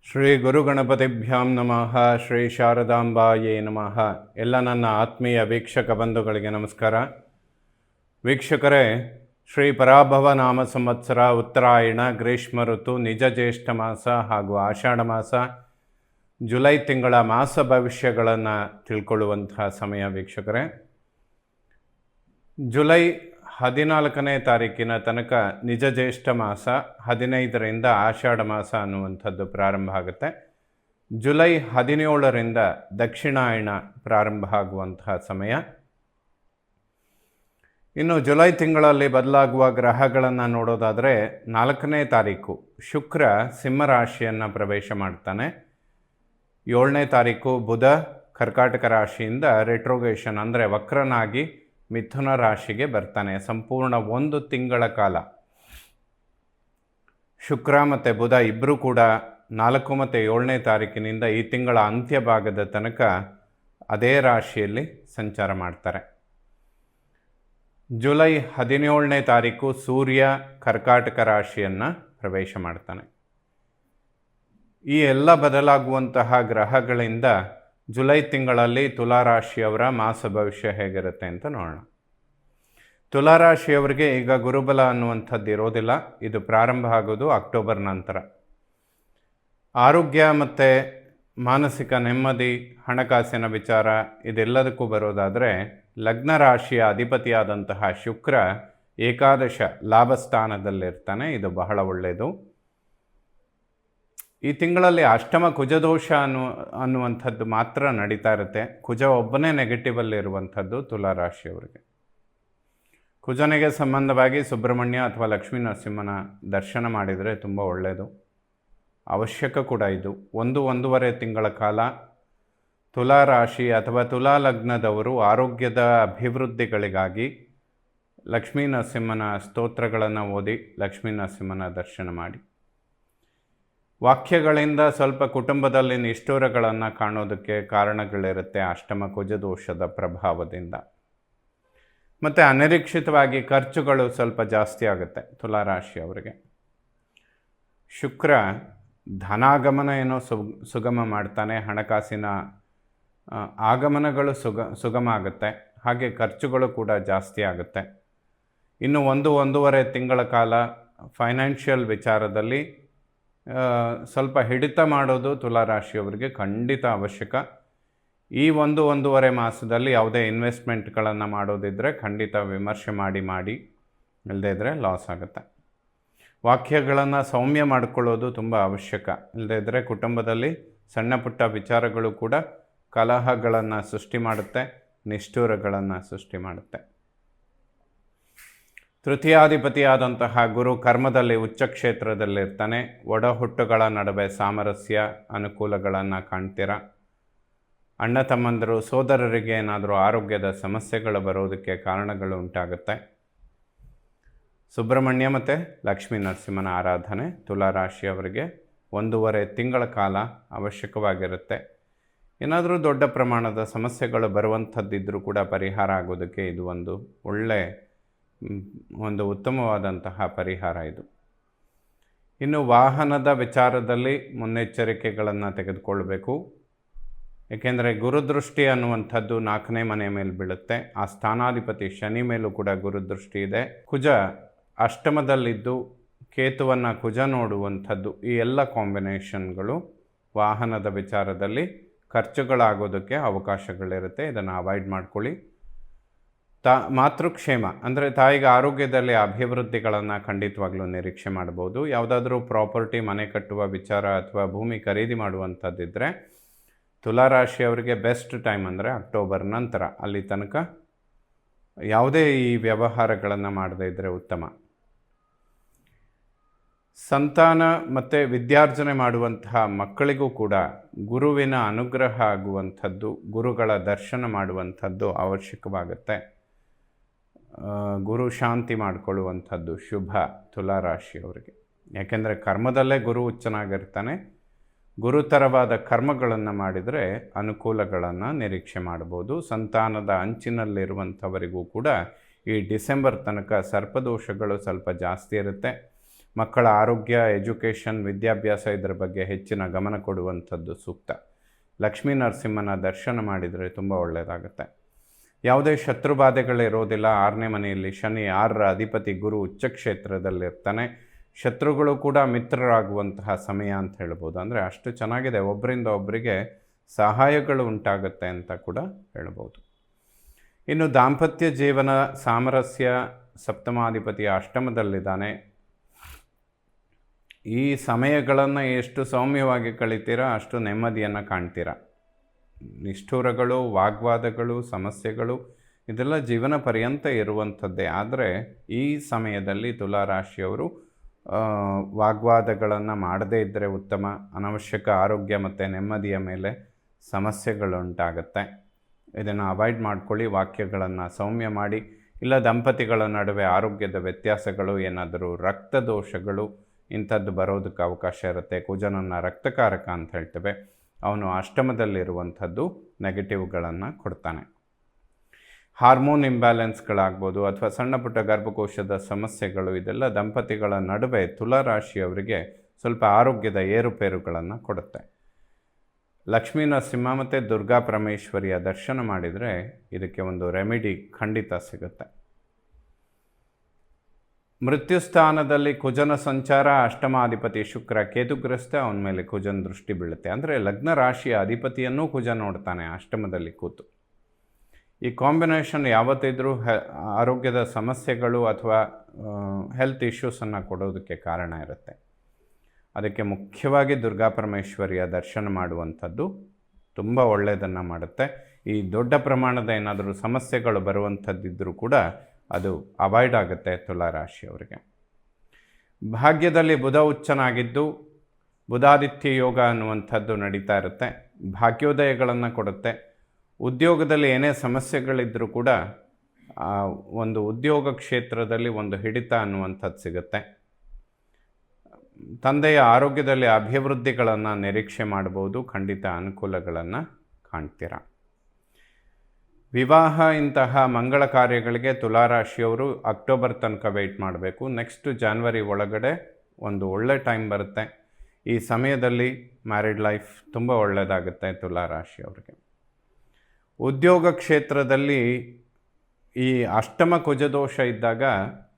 ಶ್ರೀ ಗುರುಗಣಪತಿಭ್ಯಾಂ ನಮಃ. ಶ್ರೀ ಶಾರದಾಂಬಾಯೇ ನಮಃ. ಎಲ್ಲ ನನ್ನ ಆತ್ಮೀಯ ವೀಕ್ಷಕ ಬಂಧುಗಳಿಗೆ ನಮಸ್ಕಾರ. ವೀಕ್ಷಕರೇ, ಶ್ರೀ ಪರಾಭವ ನಾಮ ಸಂವತ್ಸರ ಉತ್ತರಾಯಣ ಗ್ರೀಷ್ಮ ಋತು ನಿಜ ಜ್ಯೇಷ್ಠ ಮಾಸ ಹಾಗೂ ಆಷಾಢ ಮಾಸ ಜುಲೈ ತಿಂಗಳ ಮಾಸ ಭವಿಷ್ಯಗಳನ್ನು ತಿಳ್ಕೊಳ್ಳುವಂತಹ ಸಮಯ. ವೀಕ್ಷಕರೇ, ಜುಲೈ 14ನೇ ತಾರೀಕಿನ ತನಕ ನಿಜ ಜ್ಯೇಷ್ಠ ಮಾಸ, 15ರಿಂದ ಆಷಾಢ ಮಾಸ ಅನ್ನುವಂಥದ್ದು ಪ್ರಾರಂಭ ಆಗುತ್ತೆ. ಜುಲೈ 17ರಿಂದ ದಕ್ಷಿಣಾಯಣ ಪ್ರಾರಂಭ ಆಗುವಂತಹ ಸಮಯ. ಇನ್ನು ಜುಲೈ ತಿಂಗಳಲ್ಲಿ ಬದಲಾಗುವ ಗ್ರಹಗಳನ್ನು ನೋಡೋದಾದರೆ 4ನೇ ತಾರೀಕು ಶುಕ್ರ ಸಿಂಹರಾಶಿಯನ್ನು ಪ್ರವೇಶ ಮಾಡ್ತಾನೆ. 7ನೇ ತಾರೀಕು ಬುಧ ಕರ್ಕಾಟಕ ರಾಶಿಯಿಂದ ರೆಟ್ರೋಗೇಷನ್ ಅಂದರೆ ವಕ್ರನಾಗಿ ಮಿಥುನ ರಾಶಿಗೆ ಬರ್ತಾನೆ. ಸಂಪೂರ್ಣ 1 ತಿಂಗಳ ಕಾಲ ಶುಕ್ರ ಮತ್ತು ಬುಧ ಇಬ್ಬರೂ ಕೂಡ 4 ಮತ್ತು 7ನೇ ತಾರೀಕಿನಿಂದ ಈ ತಿಂಗಳ ಅಂತ್ಯ ಭಾಗದ ತನಕ ಅದೇ ರಾಶಿಯಲ್ಲಿ ಸಂಚಾರ ಮಾಡ್ತಾರೆ. ಜುಲೈ 17ನೇ ತಾರೀಕು ಸೂರ್ಯ ಕರ್ಕಾಟಕ ರಾಶಿಯನ್ನು ಪ್ರವೇಶ ಮಾಡ್ತಾನೆ. ಈ ಎಲ್ಲ ಬದಲಾಗುವಂತಹ ಗ್ರಹಗಳಿಂದ ಜುಲೈ ತಿಂಗಳಲ್ಲಿ ತುಲಾರಾಶಿಯವರ ಮಾಸ ಭವಿಷ್ಯ ಹೇಗಿರುತ್ತೆ ಅಂತ ನೋಡೋಣ. ತುಲಾರಾಶಿಯವರಿಗೆ ಈಗ ಗುರುಬಲ ಅನ್ನುವಂಥದ್ದು ಇರೋದಿಲ್ಲ. ಇದು ಪ್ರಾರಂಭ ಆಗೋದು ಅಕ್ಟೋಬರ್ ನಂತರ. ಆರೋಗ್ಯ ಮತ್ತು ಮಾನಸಿಕ ನೆಮ್ಮದಿ, ಹಣಕಾಸಿನ ವಿಚಾರ ಇದೆಲ್ಲದಕ್ಕೂ ಬರೋದಾದರೆ ಲಗ್ನ ರಾಶಿಯ ಅಧಿಪತಿಯಾದಂತಹ ಶುಕ್ರ ಏಕಾದಶ ಲಾಭಸ್ಥಾನದಲ್ಲಿರ್ತಾನೆ. ಇದು ಬಹಳ ಒಳ್ಳೆಯದು. ಈ ತಿಂಗಳಲ್ಲಿ ಅಷ್ಟಮ ಕುಜದೋಷ ಅನ್ನುವಂಥದ್ದು ಮಾತ್ರ ನಡೀತಾ ಇರುತ್ತೆ. ಕುಜ ಒಬ್ಬನೇ ನೆಗೆಟಿವಲ್ಲಿ ಇರುವಂಥದ್ದು ತುಲಾರಾಶಿಯವರಿಗೆ. ಕುಜನಿಗೆ ಸಂಬಂಧವಾಗಿ ಸುಬ್ರಹ್ಮಣ್ಯ ಅಥವಾ ಲಕ್ಷ್ಮೀ ನರಸಿಂಹನ ದರ್ಶನ ಮಾಡಿದರೆ ತುಂಬ ಒಳ್ಳೆಯದು, ಅವಶ್ಯಕ ಕೂಡ. ಇದು 1-1.5 ತಿಂಗಳ ಕಾಲ ತುಲಾರಾಶಿ ಅಥವಾ ತುಲಾ ಲಗ್ನದವರು ಆರೋಗ್ಯದ ಅಭಿವೃದ್ಧಿಗಳಿಗಾಗಿ ಲಕ್ಷ್ಮೀ ನರಸಿಂಹನ ಸ್ತೋತ್ರಗಳನ್ನು ಓದಿ ಲಕ್ಷ್ಮೀ ನರಸಿಂಹನ ದರ್ಶನ ಮಾಡಿ. ವಾಕ್ಯಗಳಿಂದ ಸ್ವಲ್ಪ ಕುಟುಂಬದಲ್ಲಿ ನಿಷ್ಠೂರಗಳನ್ನು ಕಾಣೋದಕ್ಕೆ ಕಾರಣಗಳಿರುತ್ತೆ ಅಷ್ಟಮ ಕುಜದೋಷದ ಪ್ರಭಾವದಿಂದ. ಮತ್ತು ಅನಿರೀಕ್ಷಿತವಾಗಿ ಖರ್ಚುಗಳು ಸ್ವಲ್ಪ ಜಾಸ್ತಿ ಆಗುತ್ತೆ ತುಲಾರಾಶಿಯವರಿಗೆ. ಶುಕ್ರ ಧನಾಗಮನ ಏನೋ ಸುಗಮ ಮಾಡ್ತಾನೆ, ಹಣಕಾಸಿನ ಆಗಮನಗಳು ಸುಗಮ ಆಗುತ್ತೆ, ಹಾಗೆ ಖರ್ಚುಗಳು ಕೂಡ ಜಾಸ್ತಿ ಆಗುತ್ತೆ. ಇನ್ನು 1-1.5 ತಿಂಗಳ ಕಾಲ ಫೈನಾನ್ಷಿಯಲ್ ವಿಚಾರದಲ್ಲಿ ಸ್ವಲ್ಪ ಹಿಡಿತ ಮಾಡೋದು ತುಲಾರಾಶಿಯವರಿಗೆ ಖಂಡಿತ ಅವಶ್ಯಕ. ಈ 1-1.5 ಮಾಸದಲ್ಲಿ ಯಾವುದೇ ಇನ್ವೆಸ್ಟ್ಮೆಂಟ್ಗಳನ್ನು ಮಾಡೋದಿದ್ದರೆ ಖಂಡಿತ ವಿಮರ್ಶೆ ಮಾಡಿ ಇಲ್ಲದೇ ಇದ್ದರೆ ಲಾಸ್ ಆಗುತ್ತೆ. ವಾಕ್ಯಗಳನ್ನು ಸೌಮ್ಯ ಮಾಡಿಕೊಳ್ಳೋದು ತುಂಬ ಅವಶ್ಯಕ. ಇಲ್ಲದೇ ಇದ್ದರೆ ಕುಟುಂಬದಲ್ಲಿ ಸಣ್ಣ ಪುಟ್ಟ ವಿಚಾರಗಳು ಕೂಡ ಕಲಹಗಳನ್ನು ಸೃಷ್ಟಿ ಮಾಡುತ್ತೆ, ನಿಷ್ಠೂರಗಳನ್ನು ಸೃಷ್ಟಿ ಮಾಡುತ್ತೆ. ತೃತೀಯಾಧಿಪತಿಯಾದಂತಹ ಗುರು ಕರ್ಮದಲ್ಲಿ ಉಚ್ಚ ಕ್ಷೇತ್ರದಲ್ಲಿರ್ತಾನೆ. ಒಡಹುಟ್ಟುಗಳ ನಡುವೆ ಸಾಮರಸ್ಯ ಅನುಕೂಲಗಳನ್ನು ಕಾಣ್ತೀರ. ಅಣ್ಣ ತಮ್ಮಂದರು ಸೋದರರಿಗೆ ಏನಾದರೂ ಆರೋಗ್ಯದ ಸಮಸ್ಯೆಗಳು ಬರೋದಕ್ಕೆ ಕಾರಣಗಳು ಉಂಟಾಗುತ್ತೆ. ಸುಬ್ರಹ್ಮಣ್ಯ ಮತ್ತು ಲಕ್ಷ್ಮೀ ನರಸಿಂಹನ ಆರಾಧನೆ ತುಲಾರಾಶಿಯವರಿಗೆ 1.5 ತಿಂಗಳ ಕಾಲ ಅವಶ್ಯಕವಾಗಿರುತ್ತೆ. ಏನಾದರೂ ದೊಡ್ಡ ಪ್ರಮಾಣದ ಸಮಸ್ಯೆಗಳು ಬರುವಂಥದ್ದಿದ್ದರೂ ಕೂಡ ಪರಿಹಾರ ಆಗೋದಕ್ಕೆ ಇದು ಒಂದು ಉತ್ತಮವಾದಂತಹ ಪರಿಹಾರ ಇದು. ಇನ್ನು ವಾಹನದ ವಿಚಾರದಲ್ಲಿ ಮುನ್ನೆಚ್ಚರಿಕೆಗಳನ್ನು ತೆಗೆದುಕೊಳ್ಬೇಕು. ಏಕೆಂದರೆ ಗುರುದೃಷ್ಟಿ ಅನ್ನುವಂಥದ್ದು 4ನೇ ಮನೆ ಮೇಲೆ ಬೀಳುತ್ತೆ. ಆ ಸ್ಥಾನಾಧಿಪತಿ ಶನಿ ಮೇಲೂ ಕೂಡ ಗುರುದೃಷ್ಟಿ ಇದೆ. ಕುಜ ಅಷ್ಟಮದಲ್ಲಿದ್ದು ಕೇತುವನ್ನು ಕುಜ ನೋಡುವಂಥದ್ದು, ಈ ಎಲ್ಲ ಕಾಂಬಿನೇಷನ್ಗಳು ವಾಹನದ ವಿಚಾರದಲ್ಲಿ ಖರ್ಚುಗಳಾಗೋದಕ್ಕೆ ಅವಕಾಶಗಳಿರುತ್ತೆ. ಇದನ್ನು ಅವಾಯ್ಡ್ ಮಾಡ್ಕೊಳ್ಳಿ. ಮಾತೃಕ್ಷೇಮ ಅಂದರೆ ತಾಯಿಗೆ ಆರೋಗ್ಯದಲ್ಲಿ ಅಭಿವೃದ್ಧಿಗಳನ್ನು ಖಂಡಿತವಾಗ್ಲೂ ನಿರೀಕ್ಷೆ ಮಾಡ್ಬೋದು. ಯಾವುದಾದ್ರೂ ಪ್ರಾಪರ್ಟಿ, ಮನೆ ಕಟ್ಟುವ ವಿಚಾರ ಅಥವಾ ಭೂಮಿ ಖರೀದಿ ಮಾಡುವಂಥದ್ದಿದ್ದರೆ ತುಲಾರಾಶಿಯವರಿಗೆ ಬೆಸ್ಟ್ ಟೈಮ್ ಅಂದರೆ ಅಕ್ಟೋಬರ್ ನಂತರ. ಅಲ್ಲಿ ತನಕ ಯಾವುದೇ ಈ ವ್ಯವಹಾರಗಳನ್ನು ಮಾಡದೇ ಇದ್ದರೆ ಉತ್ತಮ. ಸಂತಾನ ಮತ್ತು ವಿದ್ಯಾರ್ಜನೆ ಮಾಡುವಂತಹ ಮಕ್ಕಳಿಗೂ ಕೂಡ ಗುರುವಿನ ಅನುಗ್ರಹ ಆಗುವಂಥದ್ದು, ಗುರುಗಳ ದರ್ಶನ ಮಾಡುವಂಥದ್ದು ಅವಶ್ಯಕವಾಗುತ್ತೆ. ಗುರು ಶಾಂತಿ ಮಾಡಿಕೊಳ್ಳುವಂಥದ್ದು ಶುಭ ತುಲಾರಾಶಿಯವರಿಗೆ. ಯಾಕೆಂದರೆ ಕರ್ಮದಲ್ಲೇ ಗುರು ಉಚ್ಚನಾಗಿರ್ತಾನೆ. ಗುರುತರವಾದ ಕರ್ಮಗಳನ್ನು ಮಾಡಿದರೆ ಅನುಕೂಲಗಳನ್ನು ನಿರೀಕ್ಷೆ ಮಾಡ್ಬೋದು. ಸಂತಾನದ ಅಂಚಿನಲ್ಲಿರುವಂಥವರಿಗೂ ಕೂಡ ಈ ಡಿಸೆಂಬರ್ ತನಕ ಸರ್ಪದೋಷಗಳು ಸ್ವಲ್ಪ ಜಾಸ್ತಿ ಇರುತ್ತೆ. ಮಕ್ಕಳ ಆರೋಗ್ಯ, ಎಜುಕೇಷನ್, ವಿದ್ಯಾಭ್ಯಾಸ ಇದರ ಬಗ್ಗೆ ಹೆಚ್ಚಿನ ಗಮನ ಕೊಡುವಂಥದ್ದು ಸೂಕ್ತ. ಲಕ್ಷ್ಮೀ ನರಸಿಂಹನ ದರ್ಶನ ಮಾಡಿದರೆ ತುಂಬ ಒಳ್ಳೆಯದಾಗುತ್ತೆ. ಯಾವುದೇ ಶತ್ರುಬಾಧೆಗಳಿರೋದಿಲ್ಲ. 6ನೇ ಮನೆಯಲ್ಲಿ ಶನಿ, 6ರ ಅಧಿಪತಿ ಗುರು ಉಚ್ಚಕ್ಷೇತ್ರದಲ್ಲಿರ್ತಾನೆ. ಶತ್ರುಗಳು ಕೂಡ ಮಿತ್ರರಾಗುವಂತಹ ಸಮಯ ಅಂತ ಹೇಳ್ಬೋದು. ಅಂದರೆ ಅಷ್ಟು ಚೆನ್ನಾಗಿದೆ, ಒಬ್ಬರಿಂದ ಒಬ್ಬರಿಗೆ ಸಹಾಯಗಳು ಉಂಟಾಗುತ್ತೆ ಅಂತ ಕೂಡ ಹೇಳ್ಬೋದು. ಇನ್ನು ದಾಂಪತ್ಯ ಜೀವನ ಸಾಮರಸ್ಯ, ಸಪ್ತಮಾಧಿಪತಿ ಅಷ್ಟಮದಲ್ಲಿದ್ದಾನೆ. ಈ ಸಮಯಗಳನ್ನು ಎಷ್ಟು ಸೌಮ್ಯವಾಗಿ ಕಳಿತೀರಾ ಅಷ್ಟು ನೆಮ್ಮದಿಯನ್ನು ಕಾಣ್ತೀರಾ. ನಿಷ್ಠುರಗಳು, ವಾಗ್ವಾದಗಳು, ಸಮಸ್ಯೆಗಳು ಇದೆಲ್ಲ ಜೀವನ ಪರ್ಯಂತ ಇರುವಂಥದ್ದೇ. ಆದರೆ ಈ ಸಮಯದಲ್ಲಿ ತುಲಾರಾಶಿಯವರು ವಾಗ್ವಾದಗಳನ್ನು ಮಾಡದೇ ಇದ್ದರೆ ಉತ್ತಮ. ಅನವಶ್ಯಕ ಆರೋಗ್ಯ ಮತ್ತು ನೆಮ್ಮದಿಯ ಮೇಲೆ ಸಮಸ್ಯೆಗಳುಂಟಾಗತ್ತೆ. ಇದನ್ನು ಅವಾಯ್ಡ್ ಮಾಡ್ಕೊಳ್ಳಿ. ವಾಕ್ಯಗಳನ್ನು ಸೌಮ್ಯ ಮಾಡಿ. ಇಲ್ಲ ದಂಪತಿಗಳ ನಡುವೆ ಆರೋಗ್ಯದ ವ್ಯತ್ಯಾಸಗಳು, ಏನಾದರೂ ರಕ್ತದೋಷಗಳು ಇಂಥದ್ದು ಬರೋದಕ್ಕೆ ಅವಕಾಶ ಇರುತ್ತೆ. ಕುಜನನ್ನು ರಕ್ತಕಾರಕ ಅಂತ ಹೇಳ್ತೇವೆ. ಅವನು ಅಷ್ಟಮದಲ್ಲಿರುವಂಥದ್ದು ನೆಗೆಟಿವ್ಗಳನ್ನು ಕೊಡ್ತಾನೆ. ಹಾರ್ಮೋನ್ ಇಂಬ್ಯಾಲೆನ್ಸ್ಗಳಾಗ್ಬೋದು ಅಥವಾ ಸಣ್ಣ ಪುಟ್ಟ ಗರ್ಭಕೋಶದ ಸಮಸ್ಯೆಗಳು, ಇದೆಲ್ಲ ದಂಪತಿಗಳ ನಡುವೆ ತುಲಾರಾಶಿಯವರಿಗೆ ಸ್ವಲ್ಪ ಆರೋಗ್ಯದ ಏರುಪೇರುಗಳನ್ನು ಕೊಡುತ್ತೆ. ಲಕ್ಷ್ಮೀ ನರಸಿಂಹ ಮತ್ತು ದುರ್ಗಾ ಪರಮೇಶ್ವರಿಯ ದರ್ಶನ ಮಾಡಿದರೆ ಇದಕ್ಕೆ ಒಂದು ರೆಮಿಡಿ ಖಂಡಿತ ಸಿಗುತ್ತೆ. ಮೃತ್ಯುಸ್ಥಾನದಲ್ಲಿ ಕುಜನ ಸಂಚಾರ, ಅಷ್ಟಮಾಧಿಪತಿ ಶುಕ್ರ ಕೇತುಗ್ರಸ್ತ, ಅವನ ಮೇಲೆ ಕುಜನ ದೃಷ್ಟಿ ಬೀಳುತ್ತೆ. ಅಂದರೆ ಲಗ್ನ ರಾಶಿಯ ಅಧಿಪತಿಯನ್ನೂ ಕುಜ ನೋಡ್ತಾನೆ ಅಷ್ಟಮದಲ್ಲಿ ಕೂತು. ಈ ಕಾಂಬಿನೇಷನ್ ಯಾವತ್ತಿದ್ರೂ ಆರೋಗ್ಯದ ಸಮಸ್ಯೆಗಳು ಅಥವಾ ಹೆಲ್ತ್ ಇಶ್ಯೂಸನ್ನು ಕೊಡೋದಕ್ಕೆ ಕಾರಣ ಇರುತ್ತೆ. ಅದಕ್ಕೆ ಮುಖ್ಯವಾಗಿ ದುರ್ಗಾ ಪರಮೇಶ್ವರಿಯ ದರ್ಶನ ಮಾಡುವಂಥದ್ದು ತುಂಬ ಒಳ್ಳೆಯದನ್ನು ಮಾಡುತ್ತೆ. ಈ ದೊಡ್ಡ ಪ್ರಮಾಣದ ಏನಾದರೂ ಸಮಸ್ಯೆಗಳು ಬರುವಂಥದ್ದಿದ್ದರೂ ಕೂಡ ಅದು ಅವಾಯ್ಡ್ ಆಗುತ್ತೆ ತುಲಾರಾಶಿಯವರಿಗೆ. ಭಾಗ್ಯದಲ್ಲಿ ಬುಧ ಉಚ್ಚನಾಗಿದ್ದು ಬುಧಾದಿತ್ಯ ಯೋಗ ಅನ್ನುವಂಥದ್ದು ನಡೀತಾ ಇರುತ್ತೆ. ಭಾಗ್ಯೋದಯಗಳನ್ನು ಕೊಡುತ್ತೆ. ಉದ್ಯೋಗದಲ್ಲಿ ಏನೇ ಸಮಸ್ಯೆಗಳಿದ್ದರೂ ಕೂಡ ಒಂದು ಉದ್ಯೋಗ ಕ್ಷೇತ್ರದಲ್ಲಿ ಒಂದು ಹಿಡಿತ ಅನ್ನುವಂಥದ್ದು ಸಿಗುತ್ತೆ. ತಂದೆಯ ಆರೋಗ್ಯದಲ್ಲಿ ಅಭಿವೃದ್ಧಿಗಳನ್ನು ನಿರೀಕ್ಷೆ ಮಾಡ್ಬೋದು. ಖಂಡಿತ ಅನುಕೂಲಗಳನ್ನು ಕಾಣ್ತೀರ. ವಿವಾಹ ಇಂತಹ ಮಂಗಳ ಕಾರ್ಯಗಳಿಗೆ ತುಲಾರಾಶಿಯವರು ಅಕ್ಟೋಬರ್ ತನಕ ವೆಯ್ಟ್ ಮಾಡಬೇಕು. ನೆಕ್ಸ್ಟ್ ಜಾನ್ವರಿ ಒಳಗಡೆ ಒಂದು ಒಳ್ಳೆ ಟೈಮ್ ಬರುತ್ತೆ. ಈ ಸಮಯದಲ್ಲಿ ಮ್ಯಾರಿಡ್ ಲೈಫ್ ತುಂಬ ಒಳ್ಳೆಯದಾಗುತ್ತೆ ತುಲಾರಾಶಿಯವರಿಗೆ. ಉದ್ಯೋಗ ಕ್ಷೇತ್ರದಲ್ಲಿ ಈ ಅಷ್ಟಮ ಕುಜದೋಷ ಇದ್ದಾಗ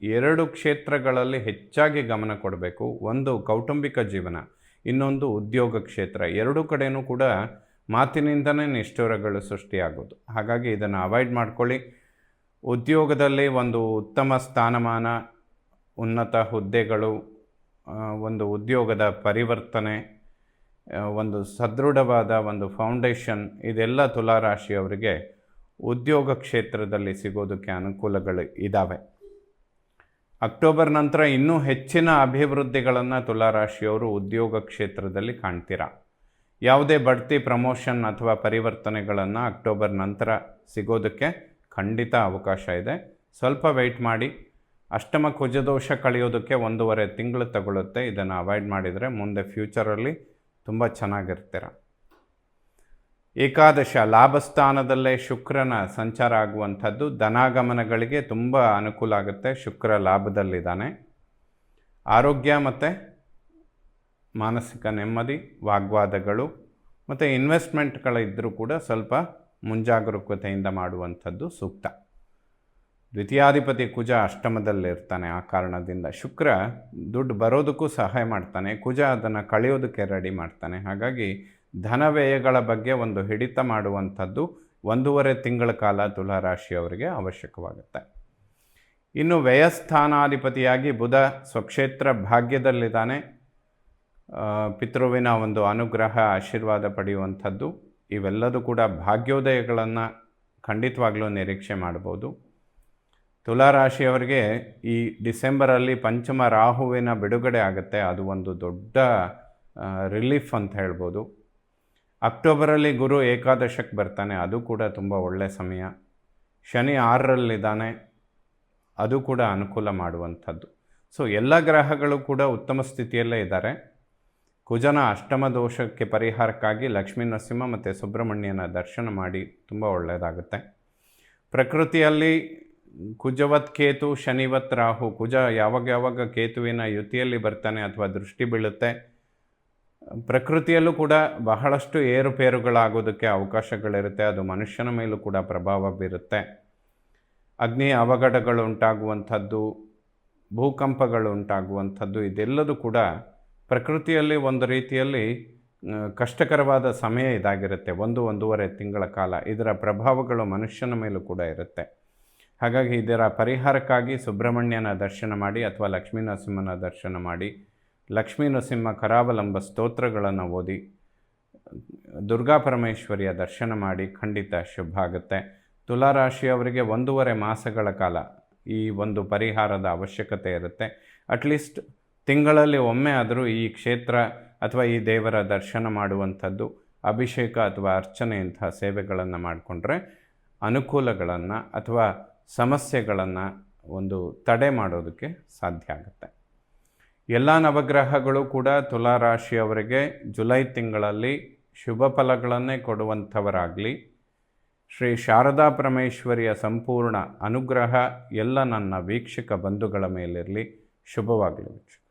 2 ಕ್ಷೇತ್ರಗಳಲ್ಲಿ ಹೆಚ್ಚಾಗಿ ಗಮನ ಕೊಡಬೇಕು. ಒಂದು ಕೌಟುಂಬಿಕ ಜೀವನ, ಇನ್ನೊಂದು ಉದ್ಯೋಗ ಕ್ಷೇತ್ರ. 2 ಕಡೆಯೂ ಕೂಡ ಮಾತಿನಿಂದನೇ ನಿಷ್ಠುರಗಳು ಸೃಷ್ಟಿಯಾಗೋದು. ಹಾಗಾಗಿ ಇದನ್ನು ಅವಾಯ್ಡ್ ಮಾಡ್ಕೊಳ್ಳಿ. ಉದ್ಯೋಗದಲ್ಲಿ ಒಂದು ಉತ್ತಮ ಸ್ಥಾನಮಾನ, ಉನ್ನತ ಹುದ್ದೆಗಳು, ಒಂದು ಉದ್ಯೋಗದ ಪರಿವರ್ತನೆ, ಒಂದು ಸದೃಢವಾದ ಒಂದು ಫೌಂಡೇಶನ್, ಇದೆಲ್ಲ ತುಲಾರಾಶಿಯವರಿಗೆ ಉದ್ಯೋಗ ಕ್ಷೇತ್ರದಲ್ಲಿ ಸಿಗೋದಕ್ಕೆ ಅನುಕೂಲಗಳು ಇದ್ದಾವೆ. ಅಕ್ಟೋಬರ್ ನಂತರ ಇನ್ನೂ ಹೆಚ್ಚಿನ ಅಭಿವೃದ್ಧಿಗಳನ್ನು ತುಲಾರಾಶಿಯವರು ಉದ್ಯೋಗ ಕ್ಷೇತ್ರದಲ್ಲಿ ಕಾಣ್ತೀರಾ. ಯಾವುದೇ ಬಡ್ತಿ, ಪ್ರಮೋಷನ್ ಅಥವಾ ಪರಿವರ್ತನೆಗಳನ್ನು ಅಕ್ಟೋಬರ್ ನಂತರ ಸಿಗೋದಕ್ಕೆ ಖಂಡಿತ ಅವಕಾಶ ಇದೆ. ಸ್ವಲ್ಪ ವೆಯ್ಟ್ ಮಾಡಿ. ಅಷ್ಟಮ ಕುಜದೋಷ ಕಳೆಯೋದಕ್ಕೆ 1.5 ತಿಂಗಳು ತಗೊಳ್ಳುತ್ತೆ. ಇದನ್ನು ಅವಾಯ್ಡ್ ಮಾಡಿದರೆ ಮುಂದೆ ಫ್ಯೂಚರಲ್ಲಿ ತುಂಬ ಚೆನ್ನಾಗಿರ್ತೀರ. ಏಕಾದಶ ಲಾಭಸ್ಥಾನದಲ್ಲೇ ಶುಕ್ರನ ಸಂಚಾರ ಆಗುವಂಥದ್ದು ಧನಾಗಮನಗಳಿಗೆ ತುಂಬ ಅನುಕೂಲ ಆಗುತ್ತೆ. ಶುಕ್ರ ಲಾಭದಲ್ಲಿದ್ದಾನೆ. ಆರೋಗ್ಯ ಮತ್ತು ಮಾನಸಿಕ ನೆಮ್ಮದಿ, ವಾಗ್ವಾದಗಳು ಮತ್ತು ಇನ್ವೆಸ್ಟ್ಮೆಂಟ್ಗಳಿದ್ದರೂ ಕೂಡ ಸ್ವಲ್ಪ ಮುಂಜಾಗರೂಕತೆಯಿಂದ ಮಾಡುವಂಥದ್ದು ಸೂಕ್ತ. ದ್ವಿತೀಯಾಧಿಪತಿ ಕುಜ ಅಷ್ಟಮದಲ್ಲಿರ್ತಾನೆ. ಆ ಕಾರಣದಿಂದ ಶುಕ್ರ ದುಡ್ಡು ಬರೋದಕ್ಕೂ ಸಹಾಯ ಮಾಡ್ತಾನೆ, ಕುಜ ಅದನ್ನು ಕಳೆಯೋದಕ್ಕೆ ರೆಡಿ ಮಾಡ್ತಾನೆ. ಹಾಗಾಗಿ ಧನ ವ್ಯಯಗಳ ಬಗ್ಗೆ ಒಂದು ಹಿಡಿತ ಮಾಡುವಂಥದ್ದು 1.5 ತಿಂಗಳ ಕಾಲ ತುಲಾರಾಶಿಯವರಿಗೆ ಅವಶ್ಯಕವಾಗುತ್ತೆ. ಇನ್ನು ವ್ಯಯಸ್ಥಾನಾಧಿಪತಿಯಾಗಿ ಬುಧ ಸ್ವಕ್ಷೇತ್ರ ಭಾಗ್ಯದಲ್ಲಿದ್ದಾನೆ. ಪಿತೃವಿನ ಒಂದು ಅನುಗ್ರಹ, ಆಶೀರ್ವಾದ ಪಡೆಯುವಂಥದ್ದು, ಇವೆಲ್ಲದೂ ಕೂಡ ಭಾಗ್ಯೋದಯಗಳನ್ನು ಖಂಡಿತವಾಗ್ಲೂ ನಿರೀಕ್ಷೆ ಮಾಡ್ಬೋದು. ತುಲಾರಾಶಿಯವರಿಗೆ ಈ ಡಿಸೆಂಬರಲ್ಲಿ ಪಂಚಮ ರಾಹುವಿನ ಬಿಡುಗಡೆ ಆಗುತ್ತೆ. ಅದು ಒಂದು ದೊಡ್ಡ ರಿಲೀಫ್ ಅಂತ ಹೇಳ್ಬೋದು. ಅಕ್ಟೋಬರಲ್ಲಿ ಗುರು ಏಕಾದಶಕ್ಕೆ ಬರ್ತಾನೆ. ಅದು ಕೂಡ ತುಂಬ ಒಳ್ಳೆಯ ಸಮಯ. ಶನಿ 6ರಲ್ಲಿದ್ದಾನೆ. ಅದು ಕೂಡ ಅನುಕೂಲ ಮಾಡುವಂಥದ್ದು. ಸೊ ಎಲ್ಲ ಗ್ರಹಗಳು ಕೂಡ ಉತ್ತಮ ಸ್ಥಿತಿಯಲ್ಲೇ ಇದ್ದಾರೆ. ಕುಜನ ಅಷ್ಟಮ ದೋಷಕ್ಕೆ ಪರಿಹಾರಕ್ಕಾಗಿ ಲಕ್ಷ್ಮೀ ನರಸಿಂಹ ಮತ್ತು ಸುಬ್ರಹ್ಮಣ್ಯನ ದರ್ಶನ ಮಾಡಿ ತುಂಬ ಒಳ್ಳೆಯದಾಗುತ್ತೆ. ಪ್ರಕೃತಿಯಲ್ಲಿ ಕುಜವತ್ ಕೇತು ಶನಿವತ್ ರಾಹು, ಕುಜ ಯಾವಾಗ ಯಾವಾಗ ಕೇತುವಿನ ಯುತಿಯಲ್ಲಿ ಬರ್ತಾನೆ ಅಥವಾ ದೃಷ್ಟಿ ಬೀಳುತ್ತೆ, ಪ್ರಕೃತಿಯಲ್ಲೂ ಕೂಡ ಬಹಳಷ್ಟು ಏರುಪೇರುಗಳಾಗೋದಕ್ಕೆ ಅವಕಾಶಗಳಿರುತ್ತೆ. ಅದು ಮನುಷ್ಯನ ಮೇಲೂ ಕೂಡ ಪ್ರಭಾವ ಬೀರುತ್ತೆ. ಅಗ್ನಿ ಅವಘಡಗಳು ಉಂಟಾಗುವಂಥದ್ದು, ಭೂಕಂಪಗಳು ಉಂಟಾಗುವಂಥದ್ದು, ಇದೆಲ್ಲದೂ ಕೂಡ ಪ್ರಕೃತಿಯಲ್ಲಿ ಒಂದು ರೀತಿಯಲ್ಲಿ ಕಷ್ಟಕರವಾದ ಸಮಯ ಇದಾಗಿರುತ್ತೆ. 1-1.5 ತಿಂಗಳ ಕಾಲ ಇದರ ಪ್ರಭಾವಗಳು ಮನುಷ್ಯನ ಮೇಲೂ ಕೂಡ ಇರುತ್ತೆ. ಹಾಗಾಗಿ ಇದರ ಪರಿಹಾರಕ್ಕಾಗಿ ಸುಬ್ರಹ್ಮಣ್ಯನ ದರ್ಶನ ಮಾಡಿ ಅಥವಾ ಲಕ್ಷ್ಮೀ ನರಸಿಂಹನ ದರ್ಶನ ಮಾಡಿ, ಲಕ್ಷ್ಮೀ ನರಸಿಂಹ ಕರಾವಲಂಬ ಸ್ತೋತ್ರಗಳನ್ನು ಓದಿ, ದುರ್ಗಾ ಪರಮೇಶ್ವರಿಯ ದರ್ಶನ ಮಾಡಿ ಖಂಡಿತ ಶುಭ ಆಗುತ್ತೆ. ತುಲಾರಾಶಿಯವರಿಗೆ 1.5 ಮಾಸಗಳ ಕಾಲ ಈ ಒಂದು ಪರಿಹಾರದ ಅವಶ್ಯಕತೆ ಇರುತ್ತೆ. ಅಟ್ಲೀಸ್ಟ್ ತಿಂಗಳಲ್ಲಿ ಒಮ್ಮೆ ಆದರೂ ಈ ಕ್ಷೇತ್ರ ಅಥವಾ ಈ ದೇವರ ದರ್ಶನ ಮಾಡುವಂಥದ್ದು, ಅಭಿಷೇಕ ಅಥವಾ ಅರ್ಚನೆಯಂತಹ ಸೇವೆಗಳನ್ನು ಮಾಡಿಕೊಂಡ್ರೆ ಅನುಕೂಲಗಳನ್ನು ಅಥವಾ ಸಮಸ್ಯೆಗಳನ್ನು ಒಂದು ತಡೆ ಮಾಡೋದಕ್ಕೆ ಸಾಧ್ಯ ಆಗುತ್ತೆ. ಎಲ್ಲ ನವಗ್ರಹಗಳು ಕೂಡ ತುಲಾರಾಶಿಯವರಿಗೆ ಜುಲೈ ತಿಂಗಳಲ್ಲಿ ಶುಭ ಫಲಗಳನ್ನೇ ಕೊಡುವಂಥವರಾಗಲಿ. ಶ್ರೀ ಶಾರದಾ ಪರಮೇಶ್ವರಿಯ ಸಂಪೂರ್ಣ ಅನುಗ್ರಹ ಎಲ್ಲ ನನ್ನ ವೀಕ್ಷಕ ಬಂಧುಗಳ ಮೇಲಿರಲಿ. ಶುಭವಾಗಲಿ ವೀಕ್ಷಕ.